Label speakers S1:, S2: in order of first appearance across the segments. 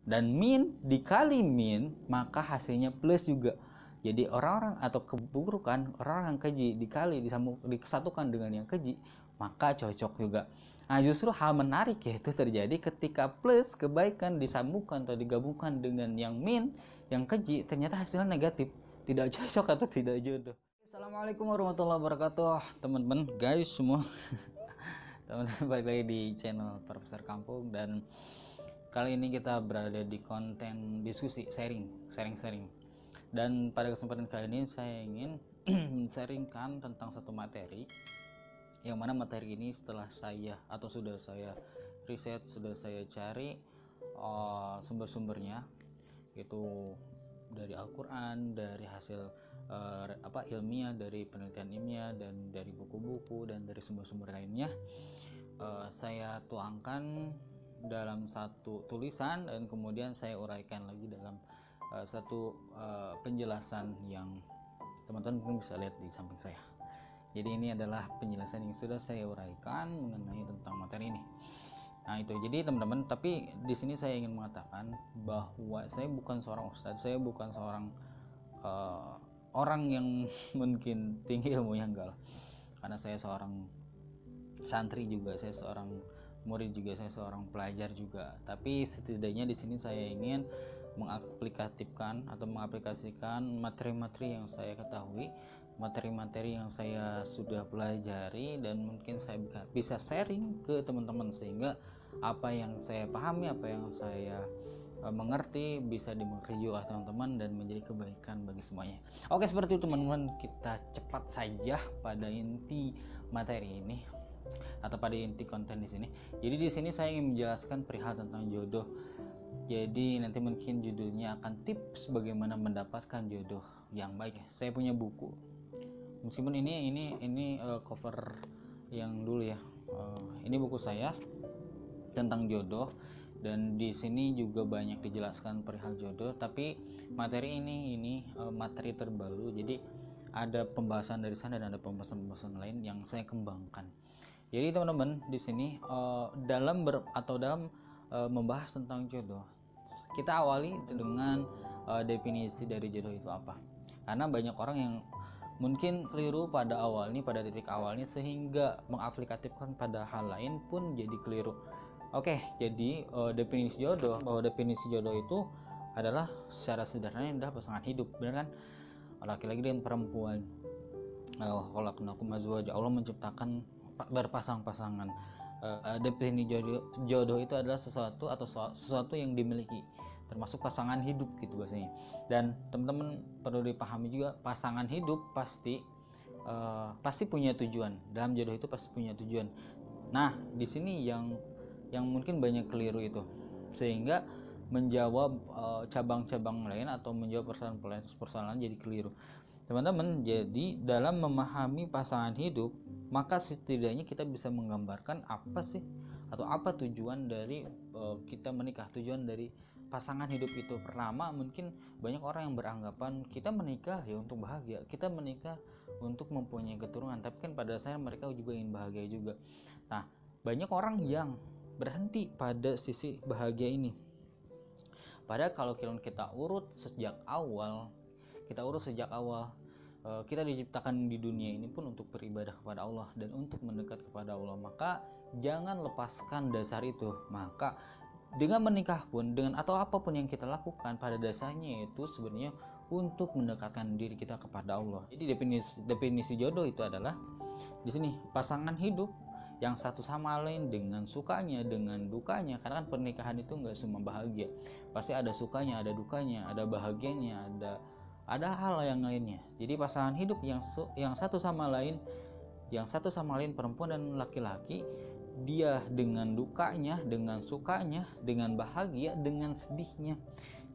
S1: Dan min dikali min, maka hasilnya plus juga. Jadi orang-orang atau keburukan orang yang keji dikali disatukan dengan yang keji, maka cocok juga. Nah, justru hal menarik yaitu terjadi ketika plus kebaikan disambungkan atau digabungkan dengan yang min, yang keji, ternyata hasilnya negatif, tidak cocok atau tidak jodoh. Assalamualaikum warahmatullahi wabarakatuh, teman-teman, guys semua. Teman-teman, balik lagi di channel Profesor Kampung, dan kali ini kita berada di konten diskusi, sharing. Dan pada kesempatan kali ini saya ingin sharingkan tentang satu materi, yang mana materi ini sudah saya riset, sudah saya cari sumber-sumbernya, yaitu dari Al-Quran, dari hasil ilmiah, dari penelitian ilmiah, dan dari buku-buku, dan dari sumber-sumber lainnya. Saya tuangkan dalam satu tulisan, dan kemudian saya uraikan lagi dalam satu penjelasan yang teman-teman mungkin bisa lihat di samping saya. Jadi ini adalah penjelasan yang sudah saya uraikan mengenai tentang materi ini. Nah itu, jadi teman-teman, tapi di sini saya ingin mengatakan bahwa saya bukan seorang ustadz, saya bukan seorang orang yang mungkin tinggi ilmunya, enggak lah. Karena saya seorang santri juga, saya seorang murid juga, saya seorang pelajar juga. Tapi setidaknya di sini saya ingin mengaplikasikan materi-materi yang saya ketahui, materi-materi yang saya sudah pelajari, dan mungkin saya bisa sharing ke teman-teman, sehingga apa yang saya pahami, apa yang saya mengerti bisa dimengerti juga teman-teman, dan menjadi kebaikan bagi semuanya. Oke, seperti itu teman-teman, kita cepat saja pada inti materi ini atau pada inti konten di sini. Jadi di sini saya ingin menjelaskan perihal tentang jodoh. Jadi nanti mungkin judulnya akan tips bagaimana mendapatkan jodoh yang baik. Saya punya buku, meskipun ini cover yang dulu ya. Ini buku saya tentang jodoh, dan di sini juga banyak dijelaskan perihal jodoh. Tapi materi ini materi terbaru. Jadi ada pembahasan dari sana dan ada pembahasan lain yang saya kembangkan. Jadi teman-teman, di sini dalam membahas tentang jodoh, kita awali dengan definisi dari jodoh itu apa. Karena banyak orang yang mungkin keliru pada titik awalnya, sehingga mengaplikatifkan pada hal lain pun jadi keliru. Oke, jadi definisi jodoh itu adalah secara sederhana adalah pasangan hidup, benar kan? Laki-laki dan perempuan. Khalaqnakum azwaja, Allah menciptakan berpasang-pasangan. Definisi jodoh itu adalah sesuatu yang dimiliki, termasuk pasangan hidup gitu bahasanya. Dan teman-teman perlu dipahami juga, pasangan hidup pasti punya tujuan. Dalam jodoh itu pasti punya tujuan. Nah di sini yang mungkin banyak keliru itu, sehingga menjawab cabang-cabang lain atau menjawab persoalan jadi keliru teman-teman. Jadi dalam memahami pasangan hidup, maka setidaknya kita bisa menggambarkan apa sih atau apa tujuan dari kita menikah, tujuan dari pasangan hidup itu. Pertama, mungkin banyak orang yang beranggapan kita menikah ya untuk bahagia, kita menikah untuk mempunyai keturunan, tapi kan pada dasarnya mereka juga ingin bahagia juga. Nah, banyak orang yang berhenti pada sisi bahagia ini, padahal kalau kita urut sejak awal, kita diciptakan di dunia ini pun untuk beribadah kepada Allah dan untuk mendekat kepada Allah. Maka jangan lepaskan dasar itu. Maka dengan menikah pun, atau apapun yang kita lakukan, pada dasarnya itu sebenarnya untuk mendekatkan diri kita kepada Allah. Jadi definisi jodoh itu adalah di sini pasangan hidup yang satu sama lain dengan sukanya, dengan dukanya. Karena kan pernikahan itu nggak semua bahagia, pasti ada sukanya, ada dukanya, ada bahagianya, ada hal yang lainnya. Jadi pasangan hidup yang satu sama lain perempuan dan laki-laki, dia dengan dukanya, dengan sukanya, dengan bahagia, dengan sedihnya,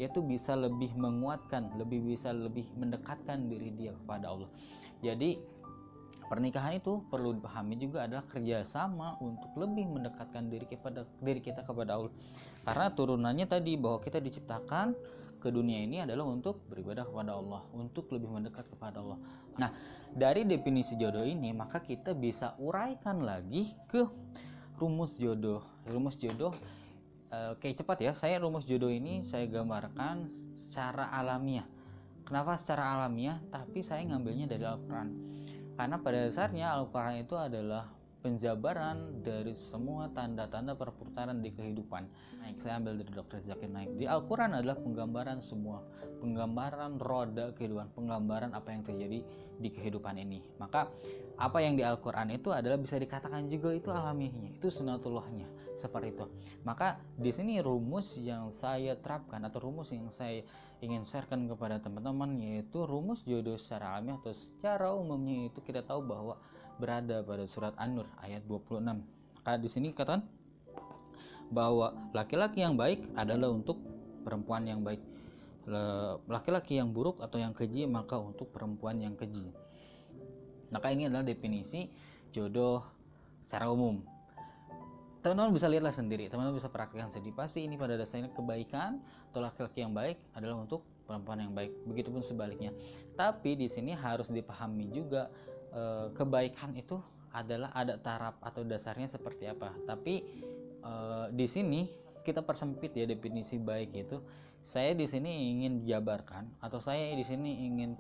S1: yaitu bisa lebih menguatkan, bisa lebih mendekatkan diri dia kepada Allah. Jadi pernikahan itu perlu dipahami juga adalah kerjasama untuk lebih mendekatkan diri kita kepada Allah. Karena turunannya tadi bahwa kita diciptakan ke dunia ini adalah untuk beribadah kepada Allah, untuk lebih mendekat kepada Allah. Nah, dari definisi jodoh ini, maka kita bisa uraikan lagi ke rumus jodoh. Rumus jodoh Oke, cepat ya. Saya rumus jodoh ini saya gambarkan secara alamiah. Kenapa secara alamiah? Tapi saya ngambilnya dari Al-Quran. Karena pada dasarnya Al-Quran itu adalah penjabaran dari semua tanda-tanda perputaran di kehidupan. Saya ambil dari Dr. Zakir Naik. Di Al-Quran adalah penggambaran semua, penggambaran roda kehidupan, penggambaran apa yang terjadi di kehidupan ini. Maka apa yang di Al-Quran itu adalah bisa dikatakan juga itu alamiahnya, itu sunatullahnya, seperti itu. Maka di sini rumus yang saya terapkan atau rumus yang saya ingin sharekan kepada teman-teman yaitu rumus jodoh secara alamiah atau secara umumnya itu kita tahu bahwa berada pada surat An-Nur ayat 26. Maka di sini katakan bahwa laki-laki yang baik adalah untuk perempuan yang baik, laki-laki yang buruk atau yang keji maka untuk perempuan yang keji. Maka ini adalah definisi jodoh secara umum. Teman-teman bisa lihatlah sendiri, teman-teman bisa praktikkan sendiri. Pasti ini pada dasarnya kebaikan atau laki-laki yang baik adalah untuk perempuan yang baik. Begitupun sebaliknya. Tapi di sini harus dipahami juga kebaikan itu adalah ada taraf atau dasarnya seperti apa. Tapi di sini kita persempit ya definisi baik itu. Saya di sini ingin jabarkan atau saya di sini ingin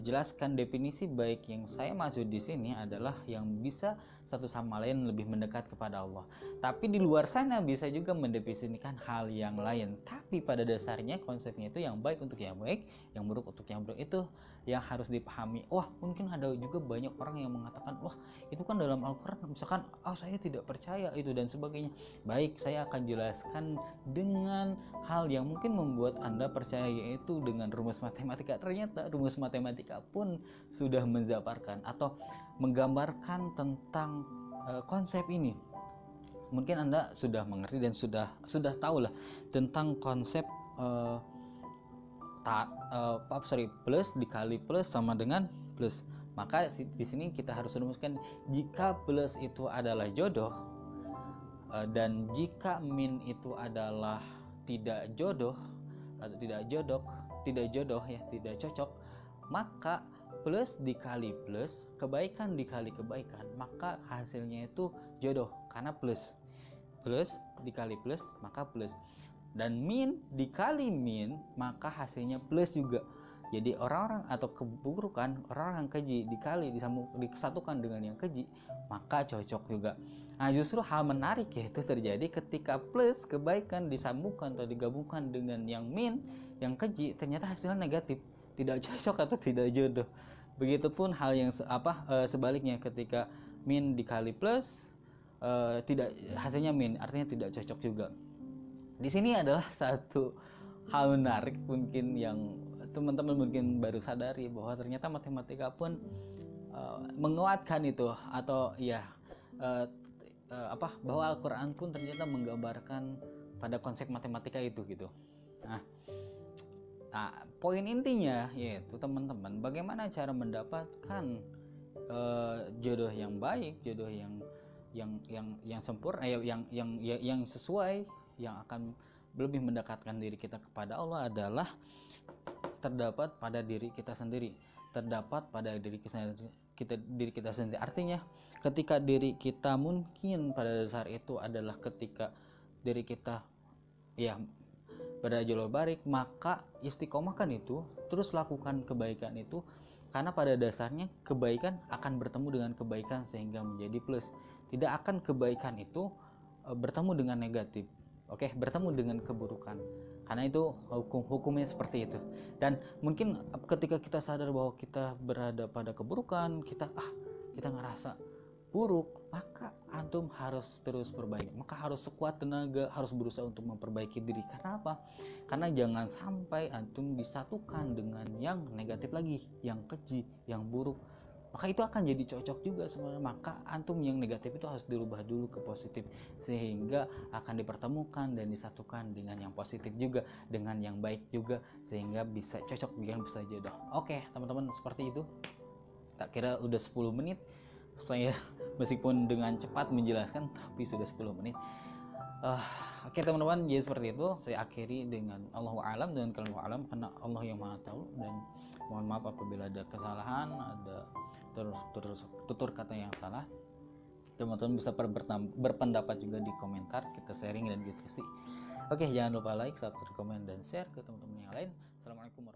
S1: jelaskan definisi baik yang saya maksud di sini adalah yang bisa satu sama lain lebih mendekat kepada Allah. Tapi di luar sana bisa juga mendefinisikan hal yang lain. Tapi pada dasarnya konsepnya itu yang baik untuk yang baik, yang buruk untuk yang buruk, itu yang harus dipahami. Wah, mungkin ada juga banyak orang yang mengatakan, wah itu kan dalam Al-Quran, misalkan, saya tidak percaya itu dan sebagainya. Baik, saya akan jelaskan dengan hal yang mungkin membuat Anda percaya, yaitu dengan rumus matematika. Ternyata rumus matematika pun sudah menjabarkan atau menggambarkan tentang konsep ini. Mungkin Anda sudah mengerti dan sudah tahu lah tentang konsep plus dikali plus sama dengan plus. Maka di sini kita harus rumuskan jika plus itu adalah jodoh dan jika min itu adalah tidak jodoh atau tidak jodoh ya, tidak cocok, maka plus dikali plus, kebaikan dikali kebaikan, maka hasilnya itu jodoh karena plus dikali plus maka plus, dan min dikali min maka hasilnya plus juga. Jadi orang-orang atau keburukan, orang yang keji dikali disatukan dengan yang keji maka cocok juga. Nah, justru hal menarik yaitu terjadi ketika plus kebaikan disambungkan atau digabungkan dengan yang min, yang keji, ternyata hasilnya negatif, tidak cocok atau tidak jodoh. Begitupun hal yang sebaliknya, ketika min dikali plus tidak, hasilnya min, artinya tidak cocok juga. Di sini adalah satu hal menarik mungkin yang teman-teman mungkin baru sadari bahwa ternyata matematika pun menguatkan itu, atau ya bahwa Al-Quran pun ternyata menggambarkan pada konsep matematika itu gitu. Nah, poin intinya yaitu teman-teman, bagaimana cara mendapatkan jodoh yang baik, jodoh yang sempurna, yang sesuai, yang akan lebih mendekatkan diri kita kepada Allah adalah terdapat pada diri kita sendiri, terdapat pada diri kita sendiri. Artinya ketika diri kita mungkin pada dasar itu adalah ketika diri kita ya pada jalur baik, maka istiqomahkan itu, terus lakukan kebaikan itu, karena pada dasarnya kebaikan akan bertemu dengan kebaikan sehingga menjadi plus. Tidak akan kebaikan itu bertemu dengan negatif, bertemu dengan keburukan, karena itu hukumnya seperti itu. Dan mungkin ketika kita sadar bahwa kita berada pada keburukan, kita ngerasa buruk, maka antum harus terus perbaiki, maka harus sekuat tenaga, harus berusaha untuk memperbaiki diri. Karena apa? Karena jangan sampai antum disatukan dengan yang negatif lagi, yang keji, yang buruk, maka itu akan jadi cocok juga sebenarnya. Maka antum yang negatif itu harus dirubah dulu ke positif, sehingga akan dipertemukan dan disatukan dengan yang positif juga, dengan yang baik juga, sehingga bisa cocok, bisa jodoh. Oke teman-teman, seperti itu. Tak kira udah 10 menit saya meskipun dengan cepat menjelaskan, tapi sudah 10 menit. Oke teman-teman, jadi seperti itu saya akhiri dengan Allahu a'lam, dengan kalimat alam, karena Allah yang maha tahu. Dan mohon maaf apabila ada kesalahan, ada terus tutur kata yang salah. Teman-teman bisa berpendapat juga di komentar, kita sharing dan diskusi. Oke, jangan lupa like, subscribe, komen, dan share ke teman-teman yang lain. Assalamualaikum warahmatullahi wabarakatuh.